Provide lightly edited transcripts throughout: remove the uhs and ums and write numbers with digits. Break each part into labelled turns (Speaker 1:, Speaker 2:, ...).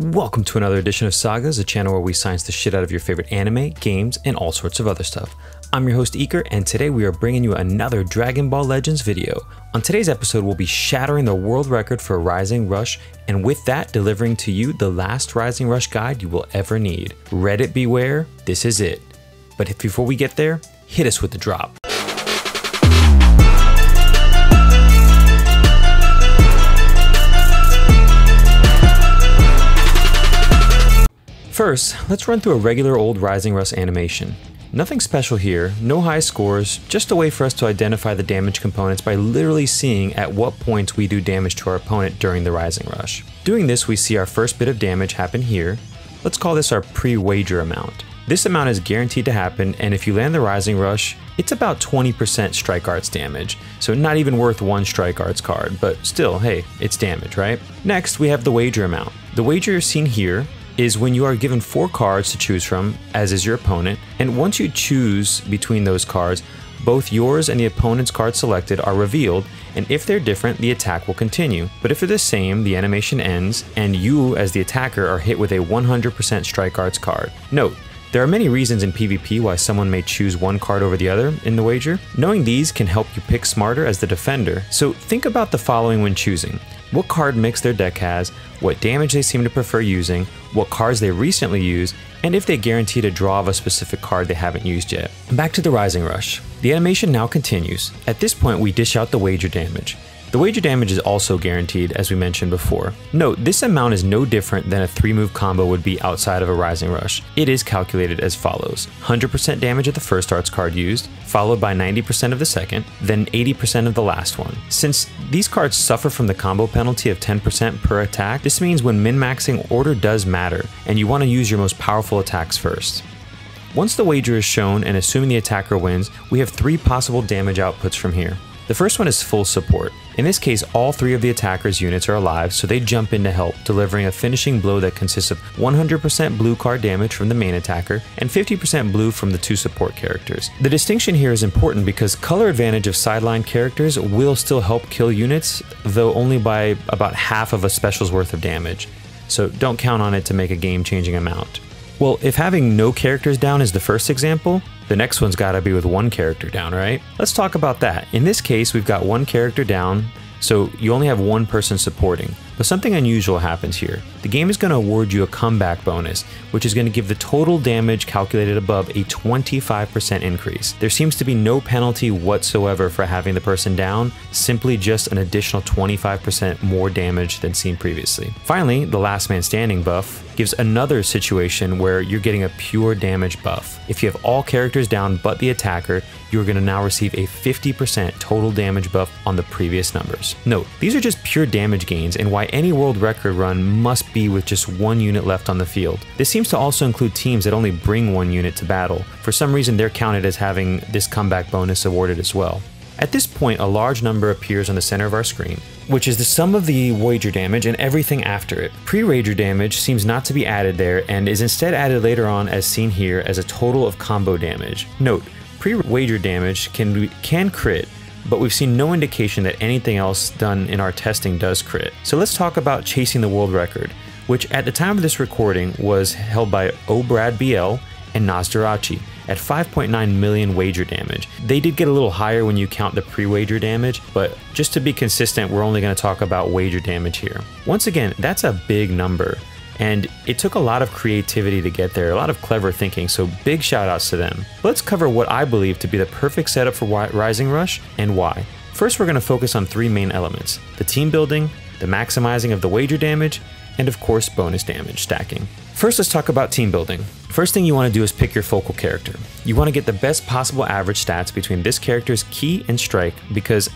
Speaker 1: Welcome to another edition of Sagas, a channel where we science the shit out of your favorite anime, games, and all sorts of other stuff. I'm your host Iker, and today we are bringing you another Dragon Ball Legends video. On today's episode, we'll be shattering the world record for Rising Rush, and with that, delivering to you the last Rising Rush guide you will ever need. Reddit beware, this is it. But before we get there, hit us with the drop. First, let's run through a regular old Rising Rush animation. Nothing special here, no high scores, just a way for us to identify the damage components by literally seeing at what points we do damage to our opponent during the Rising Rush. Doing this, we see our first bit of damage happen here. Let's call this our pre-wager amount. This amount is guaranteed to happen, and if you land the Rising Rush, it's about 20% Strike Arts damage, so not even worth one Strike Arts card, but still, hey, it's damage, right? Next, we have the wager amount. The wager seen here is when you are given 4 cards to choose from, as is your opponent, and once you choose between those cards, both yours and the opponent's card selected are revealed, and if they're different, the attack will continue. But if they're the same, the animation ends, and you, as the attacker, are hit with a 100% Strike Arts card. Note, there are many reasons in PvP why someone may choose one card over the other in the wager. Knowing these can help you pick smarter as the defender, so think about the following when choosing. What card mix their deck has, what damage they seem to prefer using, what cards they recently used, and if they guaranteed a draw of a specific card they haven't used yet. Back to the Rising Rush. The animation now continues. At this point, we dish out the wager damage. The wager damage is also guaranteed, as we mentioned before. Note, this amount is no different than a 3-move combo would be outside of a Rising Rush. It is calculated as follows: 100% damage of the first arts card used, followed by 90% of the second, then 80% of the last one. Since these cards suffer from the combo penalty of 10% per attack, this means when min-maxing, order does matter, and you want to use your most powerful attacks first. Once the wager is shown, and assuming the attacker wins, we have 3 possible damage outputs from here. The first one is full support. In this case, all 3 of the attacker's units are alive, so they jump in to help, delivering a finishing blow that consists of 100% blue card damage from the main attacker and 50% blue from the 2 support characters. The distinction here is important because color advantage of sideline characters will still help kill units, though only by about half of a special's worth of damage, so don't count on it to make a game-changing amount. Well, if having no characters down is the first example, the next one's gotta be with 1 character down, right? Let's talk about that. In this case, we've got 1 character down, so you only have 1 person supporting. But something unusual happens here. The game is going to award you a comeback bonus, which is going to give the total damage calculated above a 25% increase. There seems to be no penalty whatsoever for having the person down, simply just an additional 25% more damage than seen previously. Finally, the last man standing buff gives another situation where you're getting a pure damage buff. If you have all characters down but the attacker, you're going to now receive a 50% total damage buff on the previous numbers. Note, these are just pure damage gains and why any world record run must be with just 1 unit left on the field. This seems to also include teams that only bring 1 unit to battle. For some reason, they're counted as having this comeback bonus awarded as well. At this point, a large number appears on the center of our screen, which is the sum of the wager damage and everything after it. Pre-wager damage seems not to be added there and is instead added later on as seen here as a total of combo damage. Note, pre-wager damage can crit, but we've seen no indication that anything else done in our testing does crit. So let's talk about chasing the world record, which at the time of this recording was held by Brad BL and Nasdarachi at 5.9 million wager damage. They did get a little higher when you count the pre-wager damage, but just to be consistent, we're only going to talk about wager damage here. Once again, that's a big number, and it took a lot of creativity to get there, a lot of clever thinking, so big shout outs to them. Let's cover what I believe to be the perfect setup for Rising Rush and why. First, we're going to focus on 3 main elements: the team building, the maximizing of the wager damage, and of course bonus damage stacking. First, let's talk about team building. First thing you want to do is pick your focal character. You want to get the best possible average stats between this character's ki and strike, because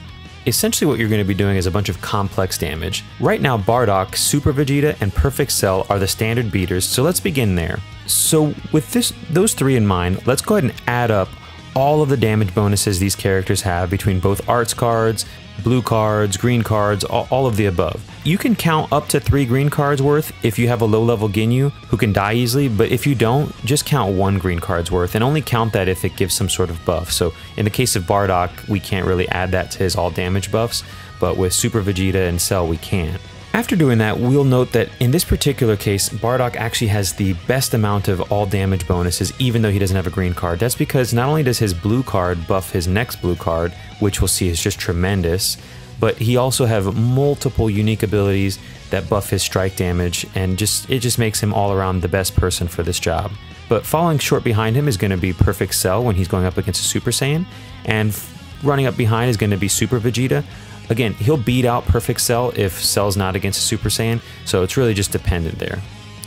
Speaker 1: essentially what you're going to be doing is a bunch of complex damage. Right now, Bardock, Super Vegeta, and Perfect Cell are the standard beaters, so let's begin there. So with those 3 in mind, let's go ahead and add up all of the damage bonuses these characters have between both arts cards, blue cards, green cards, all of the above. You can count up to 3 green cards worth if you have a low-level Ginyu who can die easily, but if you don't, just count 1 green card's worth and only count that if it gives some sort of buff. So in the case of Bardock, we can't really add that to his all damage buffs, but with Super Vegeta and Cell we can. After doing that, we'll note that in this particular case, Bardock actually has the best amount of all damage bonuses, even though he doesn't have a green card. That's because not only does his blue card buff his next blue card, which we'll see is just tremendous, but he also have multiple unique abilities that buff his strike damage, and it just makes him all around the best person for this job. But following short behind him is going to be Perfect Cell when he's going up against a Super Saiyan, and running up behind is going to be Super Vegeta. Again, he'll beat out Perfect Cell if Cell's not against a Super Saiyan, so it's really just dependent there.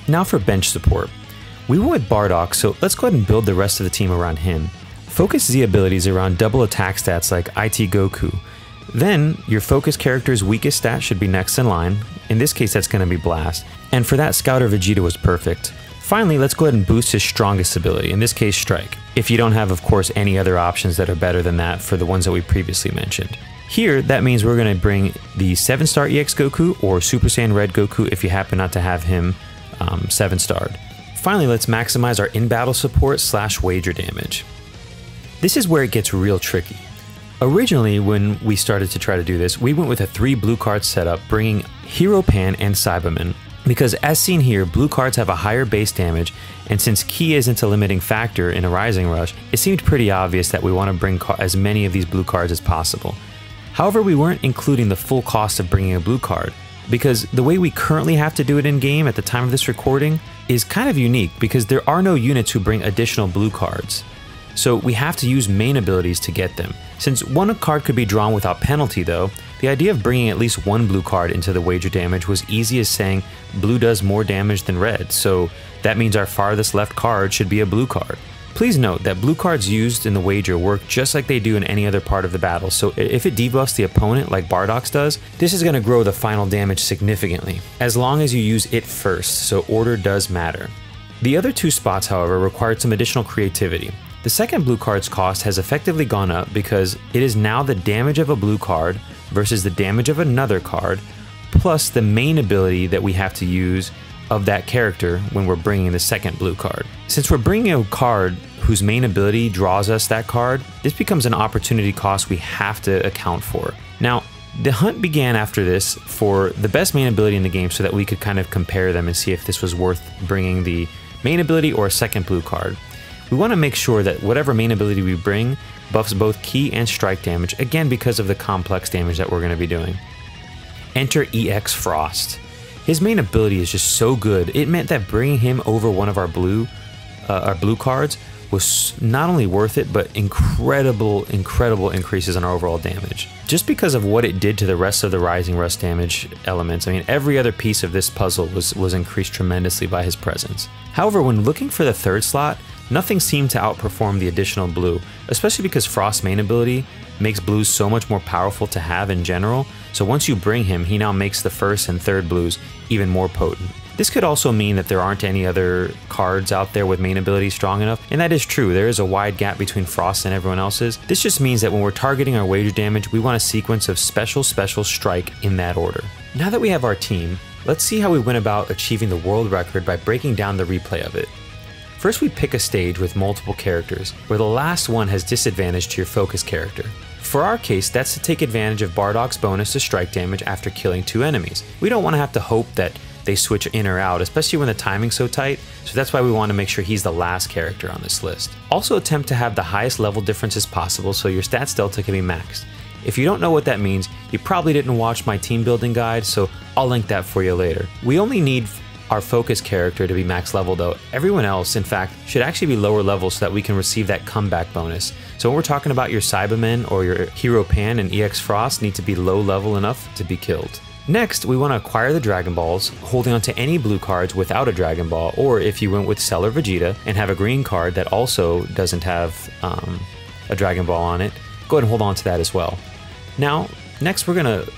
Speaker 1: Now for bench support. We went with Bardock, so let's go ahead and build the rest of the team around him. Focus Z abilities around double attack stats like IT Goku. Then, your focus character's weakest stat should be next in line. In this case, that's going to be Blast. And for that, Scouter Vegeta was perfect. Finally, let's go ahead and boost his strongest ability, in this case, Strike. If you don't have, of course, any other options that are better than that for the ones that we previously mentioned. Here, that means we're going to bring the 7-star EX Goku or Super Saiyan Red Goku if you happen not to have him 7-starred. Finally, let's maximize our in-battle support / wager damage. This is where it gets real tricky. Originally, when we started to try to do this, we went with a 3 blue card setup, bringing Hero Pan and Cyberman. Because as seen here, blue cards have a higher base damage, and since Ki isn't a limiting factor in a Rising Rush, it seemed pretty obvious that we want to bring as many of these blue cards as possible. However, we weren't including the full cost of bringing a blue card, because the way we currently have to do it in-game at the time of this recording is kind of unique because there are no units who bring additional blue cards. So we have to use main abilities to get them. Since one card could be drawn without penalty though, the idea of bringing at least one blue card into the wager damage was easy as saying blue does more damage than red, so that means our farthest left card should be a blue card. Please note that blue cards used in the wager work just like they do in any other part of the battle, so if it debuffs the opponent like Bardock's does, this is going to grow the final damage significantly, as long as you use it first, so order does matter. The other 2 spots, however, required some additional creativity. The second blue card's cost has effectively gone up because it is now the damage of a blue card versus the damage of another card, plus the main ability that we have to use of that character when we're bringing the second blue card. Since we're bringing a card whose main ability draws us that card, this becomes an opportunity cost we have to account for. Now, the hunt began after this for the best main ability in the game so that we could kind of compare them and see if this was worth bringing the main ability or a second blue card. We want to make sure that whatever main ability we bring buffs both Ki and strike damage, again because of the complex damage that we're going to be doing. Enter EX Frost. His main ability is just so good, it meant that bringing him over one of our blue cards was not only worth it, but incredible increases in our overall damage. Just because of what it did to the rest of the Rising Rush damage elements, I mean, every other piece of this puzzle was increased tremendously by his presence. However, when looking for the 3rd slot, nothing seemed to outperform the additional blue, especially because Frost's main ability makes blues so much more powerful to have in general, so once you bring him, he now makes the 1st and 3rd blues even more potent. This could also mean that there aren't any other cards out there with main abilities strong enough, and that is true, there is a wide gap between Frost and everyone else's. This just means that when we're targeting our wager damage, we want a sequence of special strike in that order. Now that we have our team, let's see how we went about achieving the world record by breaking down the replay of it. First, we pick a stage with multiple characters, where the last one has disadvantage to your focus character. For our case, that's to take advantage of Bardock's bonus to strike damage after killing 2 enemies. We don't want to have to hope that they switch in or out, especially when the timing's so tight, so that's why we want to make sure he's the last character on this list. Also attempt to have the highest level differences possible so your stats delta can be maxed. If you don't know what that means, you probably didn't watch my team building guide, so I'll link that for you later. We only need our focus character to be max level though. Everyone else, in fact, should actually be lower level so that we can receive that comeback bonus. So when we're talking about your Cybermen or your Hero Pan and EX Frost need to be low level enough to be killed. Next, we want to acquire the Dragon Balls, holding onto any blue cards without a Dragon Ball, or if you went with Cell or Vegeta and have a green card that also doesn't have a Dragon Ball on it, go ahead and hold on to that as well. Now, next we're going to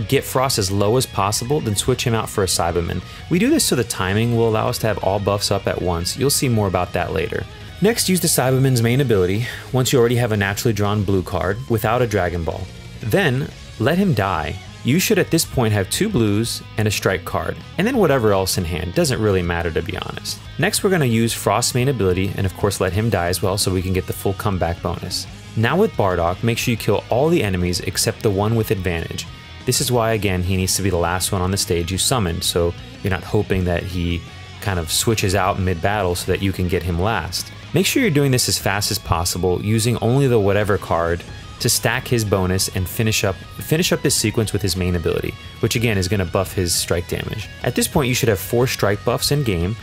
Speaker 1: get Frost as low as possible, then switch him out for a Cyberman. We do this so the timing will allow us to have all buffs up at once. You'll see more about that later. Next, use the Cyberman's main ability once you already have a naturally drawn blue card without a Dragon Ball. Then, let him die. You should at this point have 2 blues and a strike card, and then whatever else in hand. Doesn't really matter, to be honest. Next, we're going to use Frost's main ability and of course let him die as well so we can get the full comeback bonus. Now with Bardock, make sure you kill all the enemies except the one with advantage. This is why, again, he needs to be the last one on the stage you summoned, so you're not hoping that he kind of switches out mid-battle so that you can get him last. Make sure you're doing this as fast as possible, using only the whatever card to stack his bonus and finish up this sequence with his main ability, which again is going to buff his strike damage. At this point, you should have 4 strike buffs in game,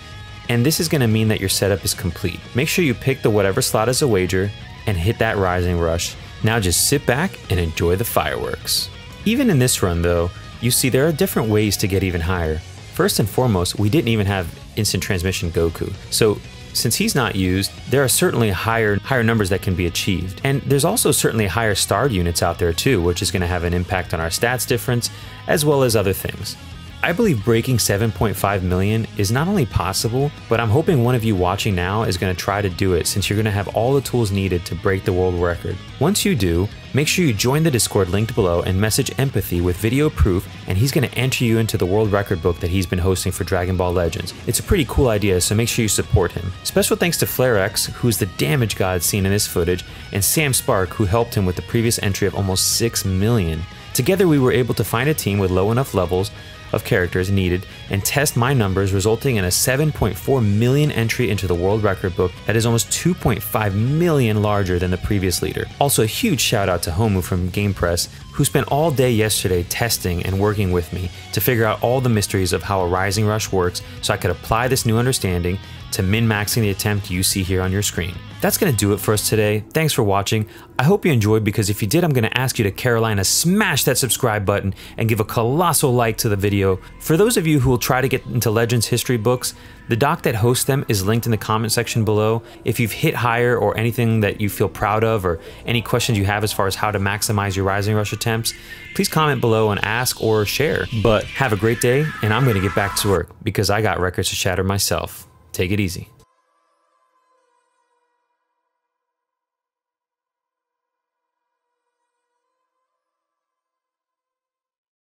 Speaker 1: and this is going to mean that your setup is complete. Make sure you pick the whatever slot as a wager and hit that Rising Rush. Now just sit back and enjoy the fireworks. Even in this run though, you see there are different ways to get even higher. First and foremost, we didn't even have instant transmission Goku. So since he's not used, there are certainly higher numbers that can be achieved. And there's also certainly higher starred units out there too, which is going to have an impact on our stats difference, as well as other things. I believe breaking 7.5 million is not only possible, but I'm hoping one of you watching now is going to try to do it, since you're going to have all the tools needed to break the world record. Once you do, make sure you join the Discord linked below and message Empathy with video proof, and he's going to enter you into the world record book that he's been hosting for Dragon Ball Legends. It's a pretty cool idea, so make sure you support him. Special thanks to FlareX, who's the damage god seen in this footage, and Sam Spark, who helped him with the previous entry of almost 6 million. Together we were able to find a team with low enough levels of characters needed and test my numbers, resulting in a 7.4 million entry into the world record book that is almost 2.5 million larger than the previous leader. Also, a huge shout out to Homu from Game Press, who spent all day yesterday testing and working with me to figure out all the mysteries of how a Rising Rush works so I could apply this new understanding to min-maxing the attempt you see here on your screen. That's going to do it for us today. Thanks for watching. I hope you enjoyed, because if you did, I'm going to ask you to Carolina smash that subscribe button and give a colossal like to the video. For those of you who will try to get into Legends history books, the doc that hosts them is linked in the comment section below. If you've hit higher or anything that you feel proud of, or any questions you have as far as how to maximize your Rising Rush attempts, please comment below and ask or share. But have a great day, and I'm going to get back to work because I got records to shatter myself. Take it easy.